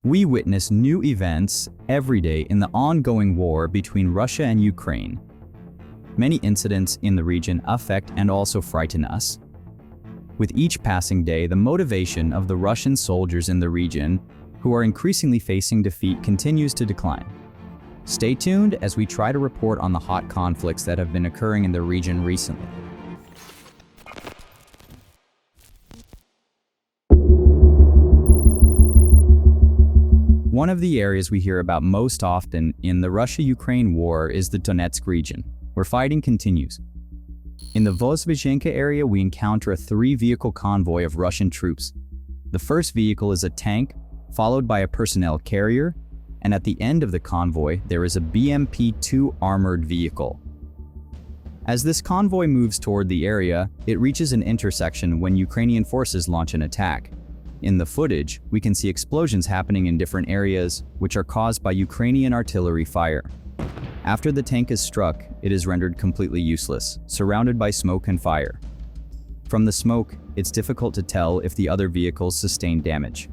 We witness new events every day in the ongoing war between Russia and Ukraine. Many incidents in the region affect and also frighten us. With each passing day, the motivation of the Russian soldiers in the region, who are increasingly facing defeat, continues to decline. Stay tuned as we try to report on the hot conflicts that have been occurring in the region recently. One of the areas we hear about most often in the Russia-Ukraine war is the Donetsk region, where fighting continues. In the Vozhizhenka area, we encounter a three-vehicle convoy of Russian troops. The first vehicle is a tank, followed by a personnel carrier, and at the end of the convoy, there is a BMP-2 armored vehicle. As this convoy moves toward the area, it reaches an intersection when Ukrainian forces launch an attack. In the footage, we can see explosions happening in different areas, which are caused by Ukrainian artillery fire. After the tank is struck, it is rendered completely useless, surrounded by smoke and fire. From the smoke, it's difficult to tell if the other vehicles sustained damage.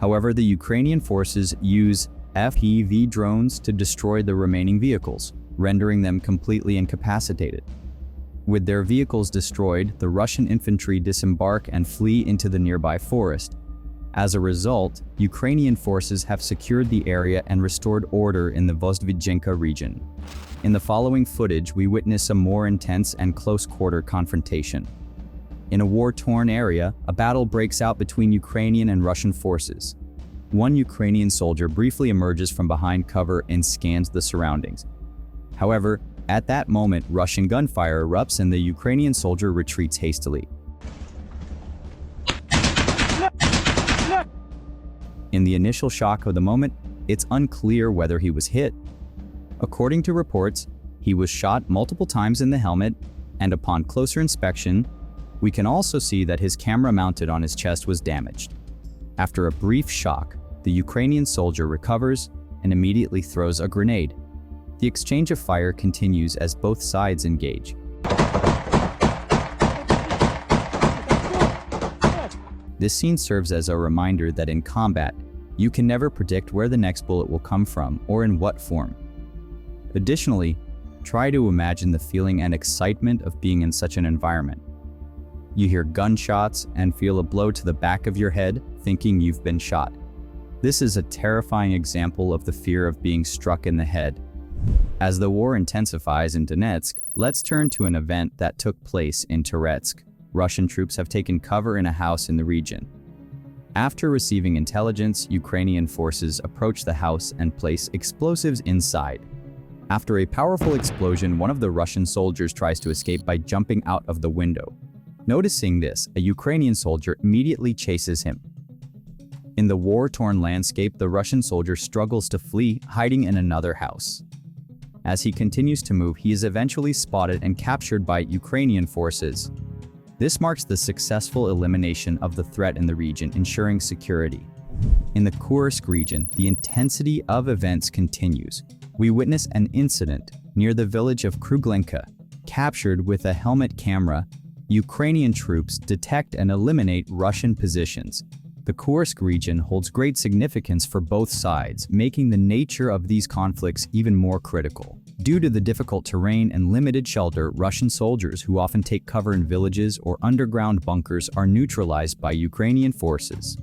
However, the Ukrainian forces use FPV drones to destroy the remaining vehicles, rendering them completely incapacitated. With their vehicles destroyed, the Russian infantry disembark and flee into the nearby forest. As a result, Ukrainian forces have secured the area and restored order in the Vozhizhenka region. In the following footage, we witness a more intense and close-quarter confrontation. In a war-torn area, a battle breaks out between Ukrainian and Russian forces. One Ukrainian soldier briefly emerges from behind cover and scans the surroundings. However, at that moment, Russian gunfire erupts and the Ukrainian soldier retreats hastily. In the initial shock of the moment, it's unclear whether he was hit. According to reports, he was shot multiple times in the helmet, and upon closer inspection, we can also see that his camera mounted on his chest was damaged. After a brief shock, the Ukrainian soldier recovers and immediately throws a grenade. The exchange of fire continues as both sides engage. This scene serves as a reminder that in combat, you can never predict where the next bullet will come from or in what form. Additionally, try to imagine the feeling and excitement of being in such an environment. You hear gunshots and feel a blow to the back of your head, thinking you've been shot. This is a terrifying example of the fear of being struck in the head. As the war intensifies in Donetsk, let's turn to an event that took place in Toretsk. Russian troops have taken cover in a house in the region. After receiving intelligence, Ukrainian forces approach the house and place explosives inside. After a powerful explosion, one of the Russian soldiers tries to escape by jumping out of the window. Noticing this, a Ukrainian soldier immediately chases him. In the war-torn landscape, the Russian soldier struggles to flee, hiding in another house. As he continues to move, he is eventually spotted and captured by Ukrainian forces. This marks the successful elimination of the threat in the region, ensuring security. In the Kursk region, the intensity of events continues. We witness an incident near the village of Kruglenka. Captured with a helmet camera, Ukrainian troops detect and eliminate Russian positions. The Kursk region holds great significance for both sides, making the nature of these conflicts even more critical. Due to the difficult terrain and limited shelter, Russian soldiers who often take cover in villages or underground bunkers are neutralized by Ukrainian forces.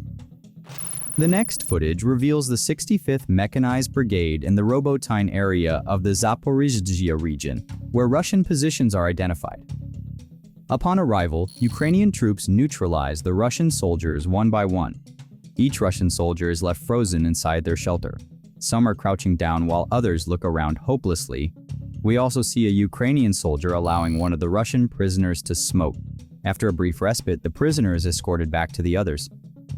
The next footage reveals the 65th Mechanized Brigade in the Robotin area of the Zaporizhzhia region, where Russian positions are identified. Upon arrival, Ukrainian troops neutralize the Russian soldiers one by one. Each Russian soldier is left frozen inside their shelter. Some are crouching down while others look around hopelessly. We also see a Ukrainian soldier allowing one of the Russian prisoners to smoke. After a brief respite, the prisoner is escorted back to the others.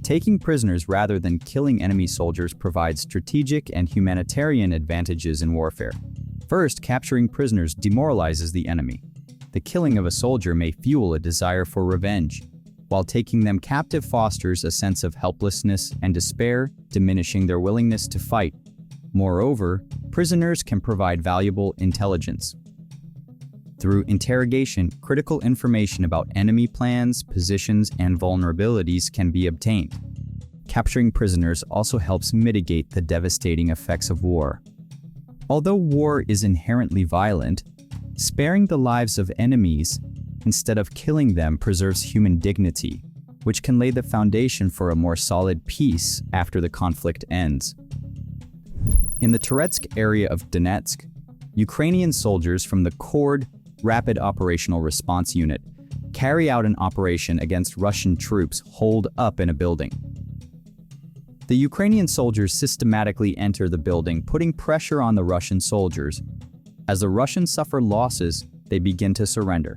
Taking prisoners rather than killing enemy soldiers provides strategic and humanitarian advantages in warfare. First, capturing prisoners demoralizes the enemy. The killing of a soldier may fuel a desire for revenge, while taking them captive fosters a sense of helplessness and despair, diminishing their willingness to fight. Moreover, prisoners can provide valuable intelligence. Through interrogation, critical information about enemy plans, positions, and vulnerabilities can be obtained. Capturing prisoners also helps mitigate the devastating effects of war. Although war is inherently violent, sparing the lives of enemies instead of killing them preserves human dignity, which can lay the foundation for a more solid peace after the conflict ends. In the Donetsk area of Donetsk, Ukrainian soldiers from the KORD Rapid Operational Response Unit carry out an operation against Russian troops holed up in a building. The Ukrainian soldiers systematically enter the building, putting pressure on the Russian soldiers. As the Russians suffer losses, they begin to surrender.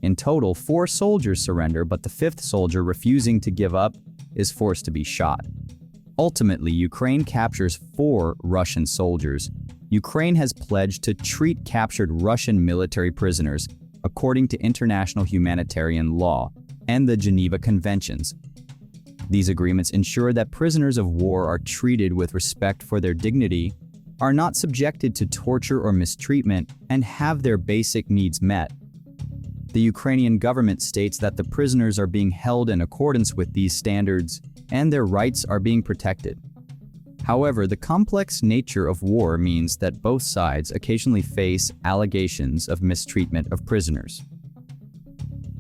In total, 4 soldiers surrender, but the 5th soldier, refusing to give up, is forced to be shot. Ultimately, Ukraine captures 4 Russian soldiers. Ukraine has pledged to treat captured Russian military prisoners according to international humanitarian law and the Geneva Conventions. These agreements ensure that prisoners of war are treated with respect for their dignity, are not subjected to torture or mistreatment, and have their basic needs met. The Ukrainian government states that the prisoners are being held in accordance with these standards and their rights are being protected. However, the complex nature of war means that both sides occasionally face allegations of mistreatment of prisoners.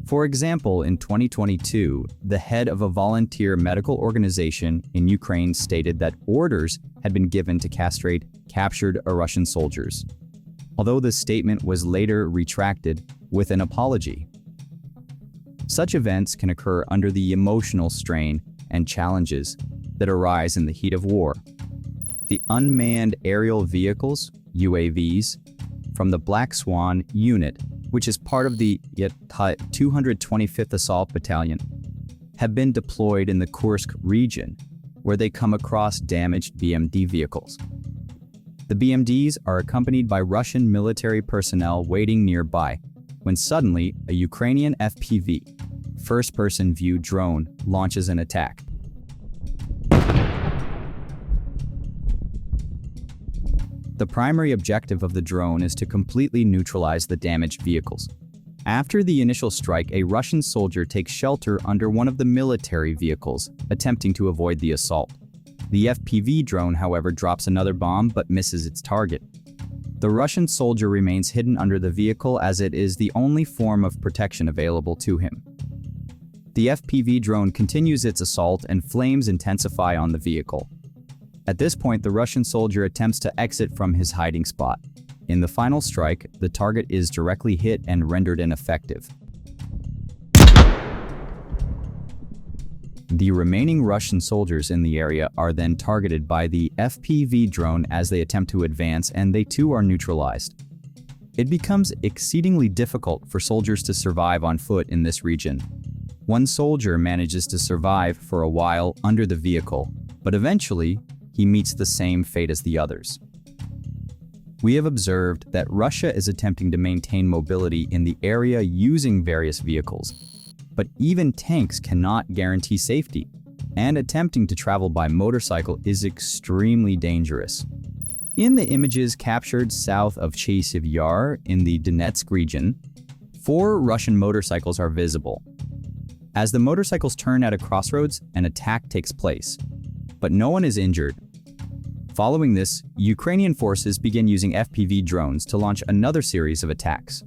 For example, in 2022, the head of a volunteer medical organization in Ukraine stated that orders had been given to castrate captured Russian soldiers, although the statement was later retracted with an apology. Such events can occur under the emotional strain and challenges that arise in the heat of war. The unmanned aerial vehicles, UAVs, from the Black Swan unit, which is part of the 225th Assault Battalion, have been deployed in the Kursk region, where they come across damaged BMD vehicles. The BMDs are accompanied by Russian military personnel waiting nearby, when suddenly a Ukrainian FPV, first-person view drone, launches an attack. The primary objective of the drone is to completely neutralize the damaged vehicles. After the initial strike, a Russian soldier takes shelter under one of the military vehicles, attempting to avoid the assault. The FPV drone, however, drops another bomb but misses its target. The Russian soldier remains hidden under the vehicle as it is the only form of protection available to him. The FPV drone continues its assault and flames intensify on the vehicle. At this point, the Russian soldier attempts to exit from his hiding spot. In the final strike, the target is directly hit and rendered ineffective. The remaining Russian soldiers in the area are then targeted by the FPV drone as they attempt to advance, and they too are neutralized. It becomes exceedingly difficult for soldiers to survive on foot in this region. One soldier manages to survive for a while under the vehicle, but eventually, he meets the same fate as the others. We have observed that Russia is attempting to maintain mobility in the area using various vehicles, but even tanks cannot guarantee safety, and attempting to travel by motorcycle is extremely dangerous. In the images captured south of Chasiv Yar in the Donetsk region, 4 Russian motorcycles are visible. As the motorcycles turn at a crossroads, an attack takes place, but no one is injured. Following this, Ukrainian forces begin using FPV drones to launch another series of attacks.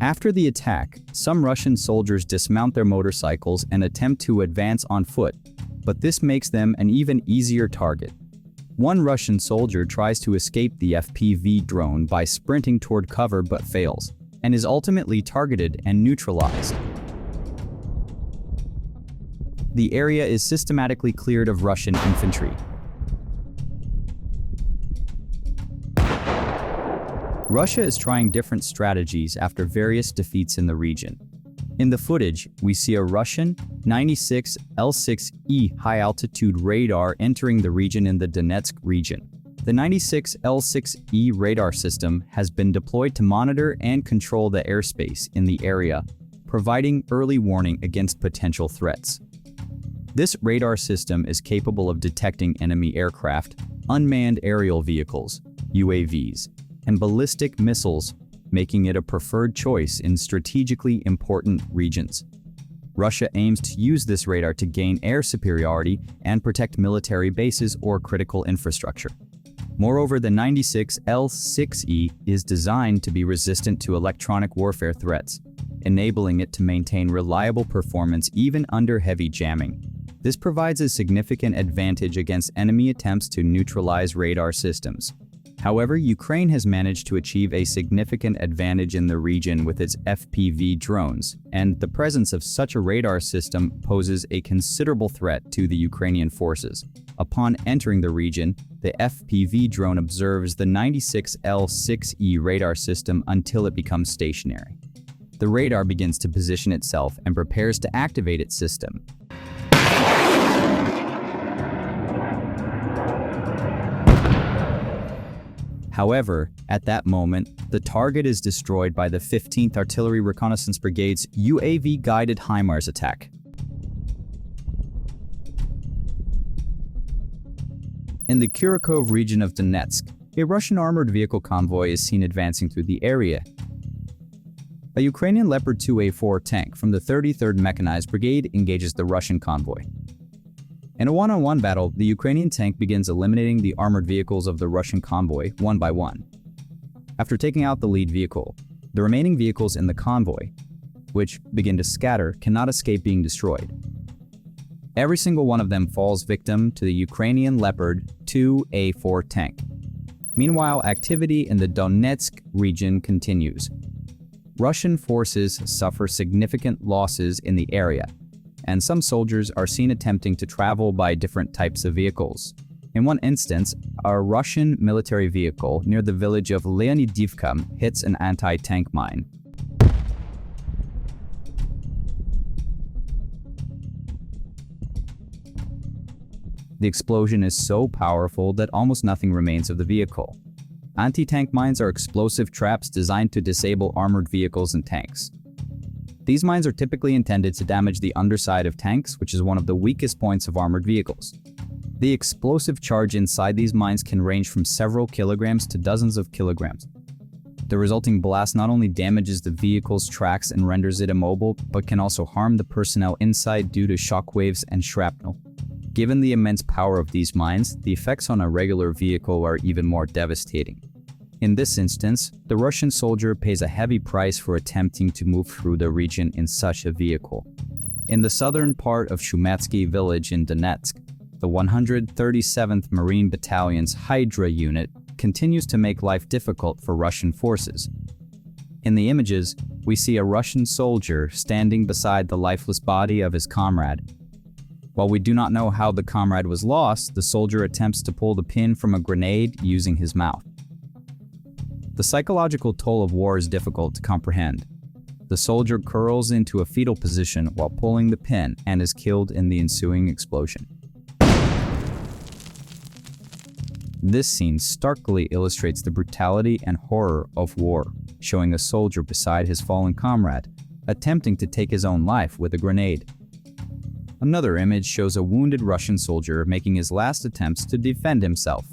After the attack, some Russian soldiers dismount their motorcycles and attempt to advance on foot, but this makes them an even easier target. One Russian soldier tries to escape the FPV drone by sprinting toward cover but fails, and is ultimately targeted and neutralized. The area is systematically cleared of Russian infantry. Russia is trying different strategies after various defeats in the region. In the footage, we see a Russian 96 L6E high-altitude radar entering the region in the Donetsk region. The 96 L6E radar system has been deployed to monitor and control the airspace in the area, providing early warning against potential threats. This radar system is capable of detecting enemy aircraft, unmanned aerial vehicles, UAVs, and ballistic missiles, making it a preferred choice in strategically important regions. Russia aims to use this radar to gain air superiority and protect military bases or critical infrastructure. Moreover, the 96L6E is designed to be resistant to electronic warfare threats, enabling it to maintain reliable performance even under heavy jamming. This provides a significant advantage against enemy attempts to neutralize radar systems. However, Ukraine has managed to achieve a significant advantage in the region with its FPV drones, and the presence of such a radar system poses a considerable threat to the Ukrainian forces. Upon entering the region, the FPV drone observes the 96L6E radar system until it becomes stationary. The radar begins to position itself and prepares to activate its system. However, at that moment, the target is destroyed by the 15th Artillery Reconnaissance Brigade's UAV-guided HIMARS attack. In the Kurikov region of Donetsk, a Russian armored vehicle convoy is seen advancing through the area. A Ukrainian Leopard 2A4 tank from the 33rd Mechanized Brigade engages the Russian convoy. In a one-on-one battle, the Ukrainian tank begins eliminating the armored vehicles of the Russian convoy one by one. After taking out the lead vehicle, the remaining vehicles in the convoy, which begin to scatter, cannot escape being destroyed. Every single one of them falls victim to the Ukrainian Leopard 2A4 tank. Meanwhile, activity in the Donetsk region continues. Russian forces suffer significant losses in the area, and some soldiers are seen attempting to travel by different types of vehicles. In one instance, a Russian military vehicle near the village of Leonidivka hits an anti-tank mine. The explosion is so powerful that almost nothing remains of the vehicle. Anti-tank mines are explosive traps designed to disable armored vehicles and tanks. These mines are typically intended to damage the underside of tanks, which is one of the weakest points of armored vehicles. The explosive charge inside these mines can range from several kilograms to dozens of kilograms. The resulting blast not only damages the vehicle's tracks and renders it immobile, but can also harm the personnel inside due to shockwaves and shrapnel. Given the immense power of these mines, the effects on a regular vehicle are even more devastating. In this instance, the Russian soldier pays a heavy price for attempting to move through the region in such a vehicle. In the southern part of Shumatsky village in Donetsk, the 137th Marine Battalion's Hydra unit continues to make life difficult for Russian forces. In the images, we see a Russian soldier standing beside the lifeless body of his comrade. While we do not know how the comrade was lost, the soldier attempts to pull the pin from a grenade using his mouth. The psychological toll of war is difficult to comprehend. The soldier curls into a fetal position while pulling the pin and is killed in the ensuing explosion. This scene starkly illustrates the brutality and horror of war, showing a soldier beside his fallen comrade, attempting to take his own life with a grenade. Another image shows a wounded Russian soldier making his last attempts to defend himself.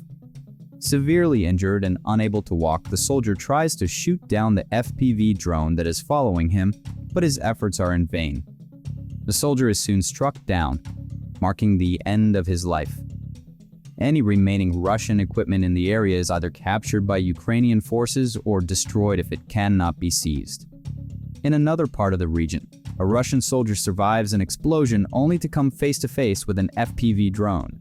Severely injured and unable to walk, the soldier tries to shoot down the FPV drone that is following him, but his efforts are in vain. The soldier is soon struck down, marking the end of his life. Any remaining Russian equipment in the area is either captured by Ukrainian forces or destroyed if it cannot be seized. In another part of the region, a Russian soldier survives an explosion only to come face to face with an FPV drone.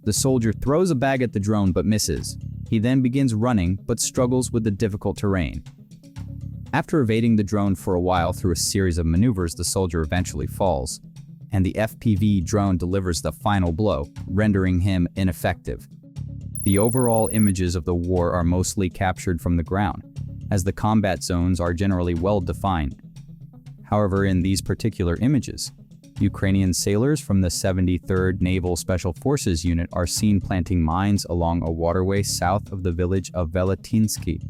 The soldier throws a bag at the drone but misses. He then begins running but struggles with the difficult terrain. After evading the drone for a while through a series of maneuvers, the soldier eventually falls, and the FPV drone delivers the final blow, rendering him ineffective. The overall images of the war are mostly captured from the ground, as the combat zones are generally well defined. However, in these particular images, Ukrainian sailors from the 73rd Naval Special Forces Unit are seen planting mines along a waterway south of the village of Veletinsky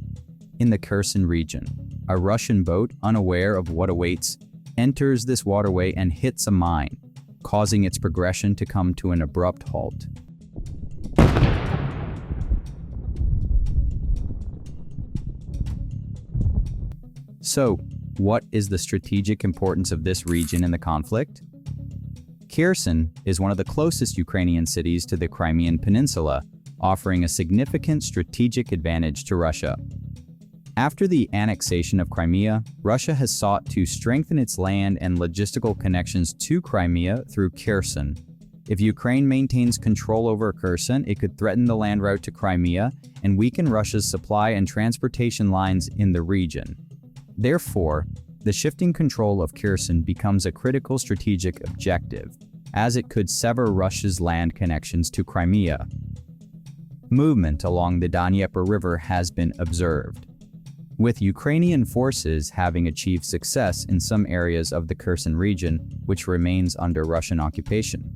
in the Kersen region. A Russian boat, unaware of what awaits, enters this waterway and hits a mine, causing its progression to come to an abrupt halt. So, What is the strategic importance of this region in the conflict? Kersen is one of the closest Ukrainian cities to the Crimean Peninsula, offering a significant strategic advantage to Russia. After the annexation of Crimea, Russia has sought to strengthen its land and logistical connections to Crimea through Kersen. If Ukraine maintains control over Kersen, it could threaten the land route to Crimea and weaken Russia's supply and transportation lines in the region. Therefore, the shifting control of Kersen becomes a critical strategic objective, as it could sever Russia's land connections to Crimea. Movement along the Dnieper River has been observed, with Ukrainian forces having achieved success in some areas of the Kersen region, which remains under Russian occupation.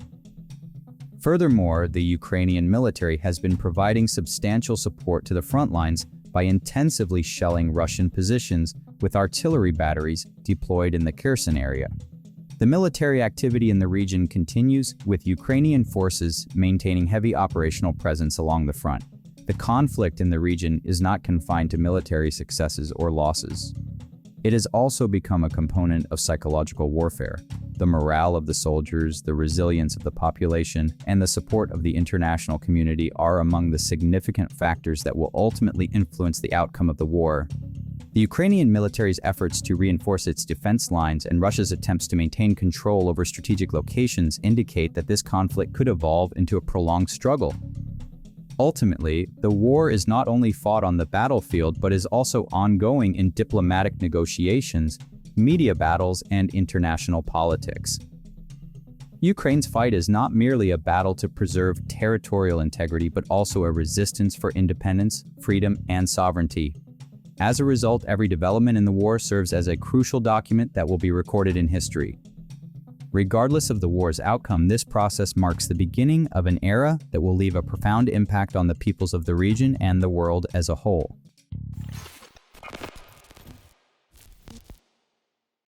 Furthermore, the Ukrainian military has been providing substantial support to the front lines by intensively shelling Russian positions with artillery batteries deployed in the Kersen area. The military activity in the region continues, with Ukrainian forces maintaining heavy operational presence along the front. The conflict in the region is not confined to military successes or losses. It has also become a component of psychological warfare. The morale of the soldiers, the resilience of the population, and the support of the international community are among the significant factors that will ultimately influence the outcome of the war. The Ukrainian military's efforts to reinforce its defense lines and Russia's attempts to maintain control over strategic locations indicate that this conflict could evolve into a prolonged struggle. Ultimately, the war is not only fought on the battlefield but is also ongoing in diplomatic negotiations, media battles, and international politics. Ukraine's fight is not merely a battle to preserve territorial integrity but also a resistance for independence, freedom, and sovereignty. As a result, every development in the war serves as a crucial document that will be recorded in history. Regardless of the war's outcome, this process marks the beginning of an era that will leave a profound impact on the peoples of the region and the world as a whole.